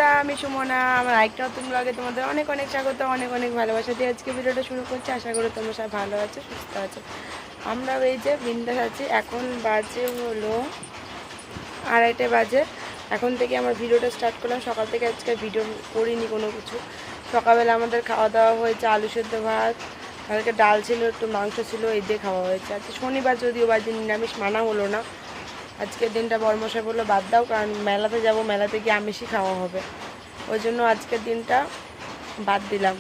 বন্ধুরা, আমি সুমনা। আমার আরেকটা নতুন ব্লগে তোমাদের অনেক অনেক স্বাগত, অনেক অনেক ভালোবাসা দিয়ে আজকে ভিডিওটা শুরু করছি। আশা করি তোমরা সব ভালো আছো, সুস্থ আছো। আমরা এই যে বিন্দাস আছি। এখন বাজে হলো 2:30 বাজে। এখন থেকে আমার ভিডিওটা স্টার্ট করলাম। সকাল থেকে আজকে ভিডিও করিনি কোনো কিছু। সকালবেলা আমাদের খাওয়া দাওয়া হয়েছে আলু সেদ্ধ ভাত, কালকে ডাল ছিল, একটু মাংস ছিল, এই দিয়ে খাওয়া হয়েছে। আজকে শনিবার, যদিও বাজে নিরামিষ মানা হলো না। আজকের দিনটা বড়মশাই বললো বাদ দাও, কারণ মেলাতে যাব, মেলাতে গিয়ে আমিষই খাওয়া হবে। ওই জন্য আজকের দিনটা বাদ দিলাম।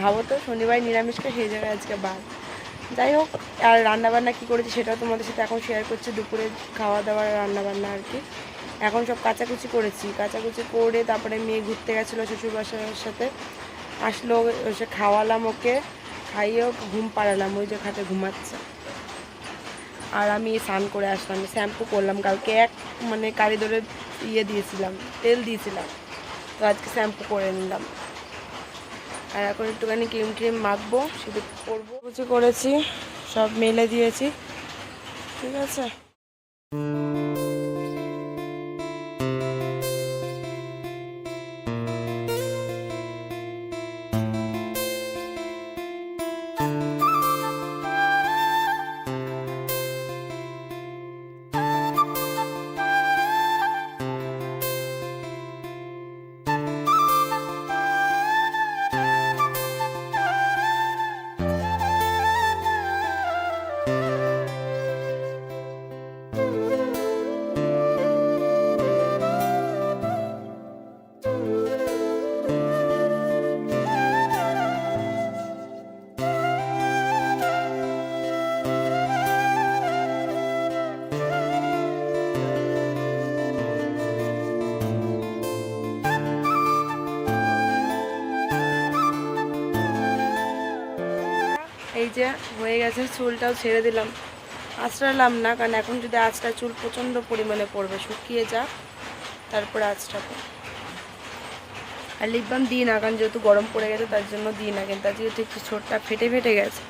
ভাবো তো, শনিবার নিরামিষকে সেই জায়গায় আজকে বাদ। যাই হোক, আর রান্নাবান্না কী করেছি সেটাও তোমাদের সাথে এখন শেয়ার করছি। দুপুরে খাওয়া দাওয়ার রান্নাবান্না আর কি। এখন সব কাচাকুচি করেছি, কাচাকুচি করে তারপরে মেয়ে ঘুরতে গেছিলো শ্বশুরবাসার সাথে। আসলো, সে খাওয়ালাম, ওকে খাইয়েও ঘুম পাড়ালাম, ওই যে খাটে ঘুমাচ্ছে। আর আমি স্নান করে আসলাম, শ্যাম্পু করলাম। কালকে কারি ধরে দিয়েছিলাম, তেল দিয়েছিলাম, তো আজকে শ্যাম্পু করে নিলাম। আর এখন একটুখানি ক্রিম ট্রিম মাখবো, শুধু করবো। কিছু করেছি, সব মেলে দিয়েছি, ঠিক আছে। এই যে হয়ে গেছে, চুলটাও ছেড়ে দিলাম, আঁচড়ালাম না, কারণ এখন যদি আঁচড়া চুল প্রচণ্ড পরিমাণে পড়বে, শুকিয়ে যা তারপরে আঁচড়াবো। আর লিপ বাম দিই না, কারণ যেহেতু গরম পড়ে গেছে তার জন্য দিই না, কিন্তু আজকে ঠিক ছোটটা ফেটে ফেটে গেছে,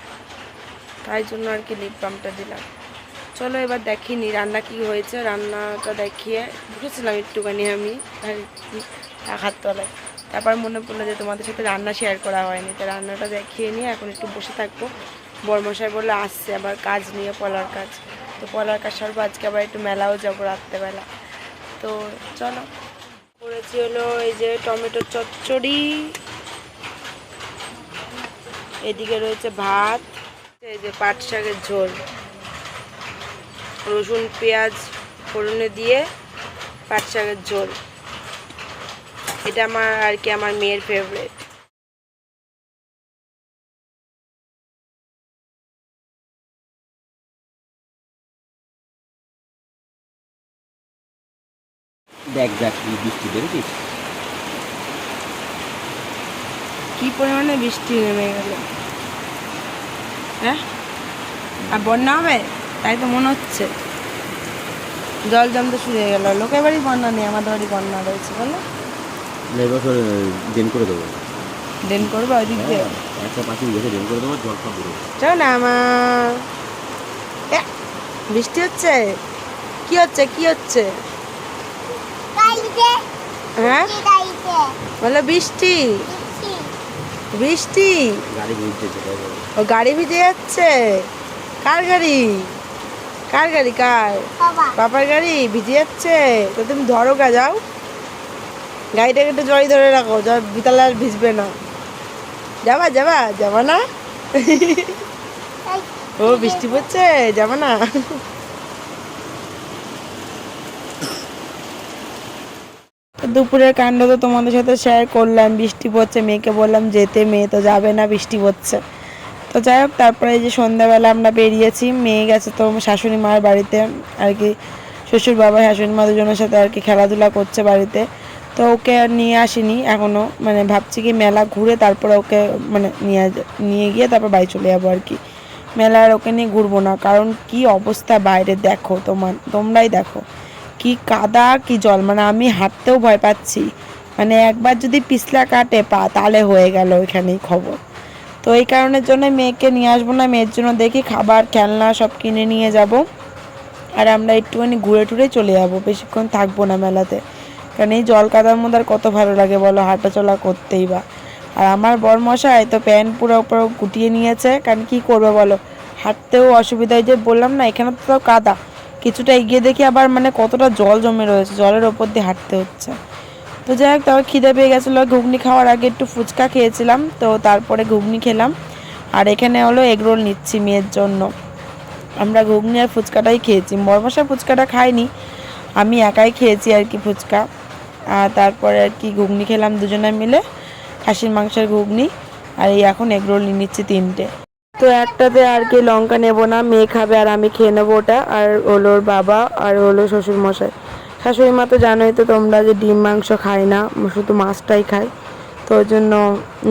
তাই জন্য আর কি লিপ বামটা দিলাম। চলো এবার দেখিনি রান্না কি হয়েছে। রান্নাটা দেখিয়ে বুঝেছিলাম একটুখানি আমি হাত তলায়, তারপর মনে পড়লো যে তোমাদের সাথে রান্না শেয়ার করা হয়নি, তো রান্নাটা দেখিয়ে নিয়ে এখন একটু বসে থাকবো। বড়মশাই বললো আসছে আবার কাজ নিয়ে, পলার কাজ, তো পলার কাজ সারবো। আজকে আবার একটু মেলাও যাবো রাত্রেবেলা, তো চলো। করেছি হলো এই যে টমেটোর চচ্চড়ি, এদিকে রয়েছে ভাত, এই যে পাট শাকের ঝোল, রসুন পেঁয়াজ ফোড়নে দিয়ে পাট শাকের ঝোল। এটা আমার আর কি আমার মেয়ের ফেভারিট। দেখ দেখ বৃষ্টি দেখেছিস কি পরিমাণে বৃষ্টি নেমে গেল, হ্যাঁ? আর বন্যা হবে তাই তো মনে হচ্ছে। জল জমতে শুরু হয়ে গেল। লোকের বাড়ি বন্যা নেই, আমাদের বাড়ি বন্যা রয়েছে। বলো এবছর ড্রেন করে দেবো, ড্রেন করবো ওই দিক দিয়ে, একটা পাখি গেছে ড্রেন করে দেবো, জল সব বেরোবে। চলো না আমার। বৃষ্টি হচ্ছে, কি হচ্ছে কি হচ্ছে? হ্যাঁ বলো বৃষ্টি বৃষ্টি। গাড়ি ভিজছে, ও গাড়ি ভিজে যাচ্ছে। কার গাড়ি? কার গাড়ি? কার? বাবার গাড়ি ভিজে যাচ্ছে। তো তুমি ধরো গা, যাও গাড়িটাকে একটু জড়ি ধরে রাখো, বিতালে আর ভিজবে না। যাবা যাবা যাবা না? ও বৃষ্টি পড়ছে, যাবা না? দুপুরের কাণ্ড তো তোমাদের সাথে শেয়ার করলাম। বৃষ্টি পড়ছে, মেয়েকে বললাম যেতে, মেয়ে তো যাবে না, বৃষ্টি পড়ছে। তো যাই হোক, তারপরে এই যে সন্ধ্যাবেলা আমরা বেরিয়েছি। মেয়ে গেছে তো শাশুড়ি মার বাড়িতে আর কি, শ্বশুর বাবা শাশুড়ি মা দুজনের সাথে আর কি খেলাধুলা করছে বাড়িতে। তো ওকে আর নিয়ে আসিনি এখনও, ভাবছি কি মেলা ঘুরে তারপরে ওকে নিয়ে গিয়ে তারপর বাড়ি চলে যাবো আর কি। মেলার ওকে নিয়ে ঘুরবো না, কারণ কি অবস্থা বাইরে দেখো, তোমরাই দেখো কি কাদা কি জল, আমি হাঁটতেও ভয় পাচ্ছি। একবার যদি পিছলা কাটে পা, তাহলে হয়ে গেল ওইখানেই খবর। তো এই কারণের জন্য মেয়েকে নিয়ে আসবো না। মেয়ের জন্য দেখি খাবার খেলনা সব কিনে নিয়ে যাব, আর আমরা একটুখানি ঘুরে টুরে চলে যাবো, বেশিক্ষণ থাকবো না মেলাতে। কারণ এই জল কাদার মধ্যে আর কত ভালো লাগে বলো, হাঁটাচলা করতেই বা। আর আমার বরমশাই তো প্যান্ট পুরো পুরো গুটিয়ে নিয়েছে, কারণ কী করবে বলো, হাঁটতেও অসুবিধা। যে বললাম না এখানে তো কাদা, কিছুটা এগিয়ে দেখি আবার মানে কতটা জল জমে রয়েছে, জলের ওপর দিয়ে হাঁটতে হচ্ছে। তো যাই হোক, তারপর খিদে পেয়ে গেছিলো, ঘুগনি খাওয়ার আগে একটু ফুচকা খেয়েছিলাম, তো তারপরে ঘুগনি খেলাম। আর এখানে হলো এগরোল নিচ্ছি মেয়ের জন্য। আমরা ঘুগনি আর ফুচকাটাই খেয়েছি, বরমশা ফুচকাটা খাইনি, আমি একাই খেয়েছি আর কি ফুচকা। আর তারপরে আর কি ঘুগনি খেলাম দুজনে মিলে, খাসির মাংসের ঘুগনি। আর এই এখন এগরোল নিয়ে নিচ্ছি 3টে। তো একটাতে আর কি লঙ্কা নেবো না, মেয়ে খাবে আর আমি খেয়ে নেবো ওটা। আর হলো ওর বাবা আর হলো শ্বশুরমশাই। শাশুড়ি মা তো জানোই তো তোমরা যে ডিম মাংস খায় না, শুধু মাছটাই খায়, তো ওই জন্য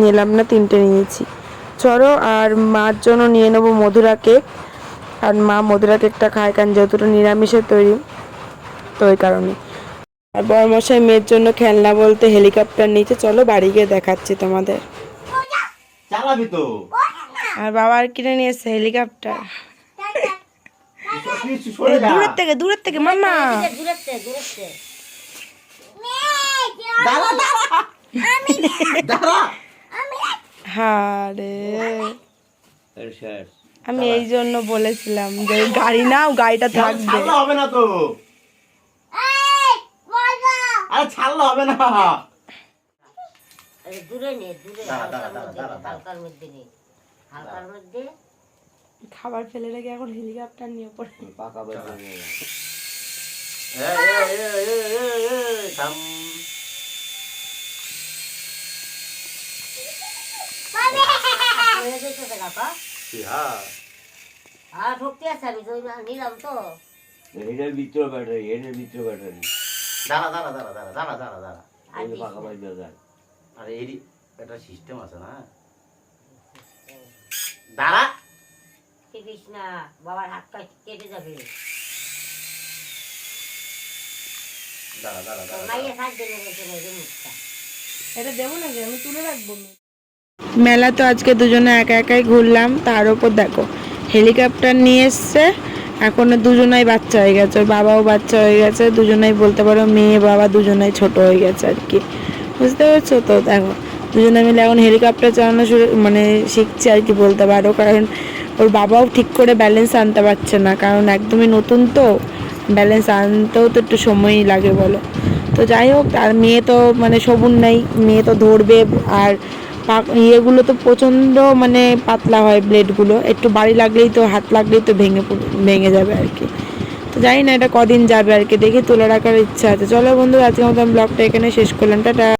নিলাম না, 3টে নিয়েছি। চলো, আর মার জন্য নিয়ে নেবো মধুরা কেক, আর মা মধুরা কেকটা খায় কারণ যেহেতু নিরামিষের তৈরি, তো ওই কারণে। আর বড়মশাই মেয়ের জন্য খেলনা বলতে হেলিকপ্টার নিচে, চলো বাড়ি গিয়ে দেখাচ্ছি তোমাদের। চালাবি তো। আর বাবা আর কিনে নিয়ে এসছে হেলিকপ্টার, সরে যা। দূরের থেকে মামা। দাঁড়া। হ্যাঁ রে, শেষ। আমি এই জন্য বলেছিলাম যে গাড়ি নাও, গাড়িটা থাকবে। ছাড়লে হবে না তো। আরে ছাড়লে হবে না। দূরে নে, দূরে হালকার মধ্যে নে, হালকার মধ্যে। খাবার ফেলে রেখে এখন হেলিকপ্টার নিয়ে পড়ে। পাকা বাজে। থাম। আর ঢুকতে আছে, আমি তো নিলাম তো। এটার ভিতরে ব্যাটারি, এটার ভিতরে ব্যাটারি। দাঁড়া দাঁড়া দাঁড়া দাঁড়া দাঁড়া দাঁড়া দাঁড়া। এই পাকা বাজে যায়। আরে এরই একটা সিস্টেম আছে না। দাঁড়া। কৃষ্ণ না, বাবার হাতটা কেটে যাবে। দাঁড়া দাঁড়া দাঁড়া। মাইয়া সাজ দিয়ে রেখেছে মুখটা। এটা দেবো নাকি, আমি তুলে রাখবো। মেলা তো আজকে দুজনে একা একাই ঘুরলাম, তার উপর দেখো হেলিকপ্টার নিয়ে এসছে। এখনো দুজনাই বাচ্চা হয়ে গেছে, ওর বাবাও বাচ্চা হয়ে গেছে, দুজনাই বলতে পারো মেয়ে বাবা দুজনাই ছোট হয়ে গেছে আর কি, বুঝতে পারছো তো। দেখো দুজনে মিলে এখন হেলিকপ্টার চালানো মানে শিখছে আর কি বলতে পারো, কারণ ওর বাবাও ঠিক করে ব্যালেন্স আনতে পারছে না, কারণ একদমই নতুন তো, ব্যালেন্স আনতেও তো একটু সময়ই লাগে বলো। তো যাই হোক, আর মেয়ে তো মানে সবুর নেই, মেয়ে তো ধরবে। আর ইয়েগুলো তো প্রচণ্ড মানে পাতলা হয়, ব্লেডগুলো একটু বাড়ি লাগলেই তো, হাত লাগলেই তো ভেঙে যাবে আর কি। তো জানি না এটা কদিন যাবে আর কি, দেখি তুলে রাখার ইচ্ছা আছে। চলো বন্ধু, আজকে মতো আমি ব্লগটা এখানে শেষ করলাম, টাটা।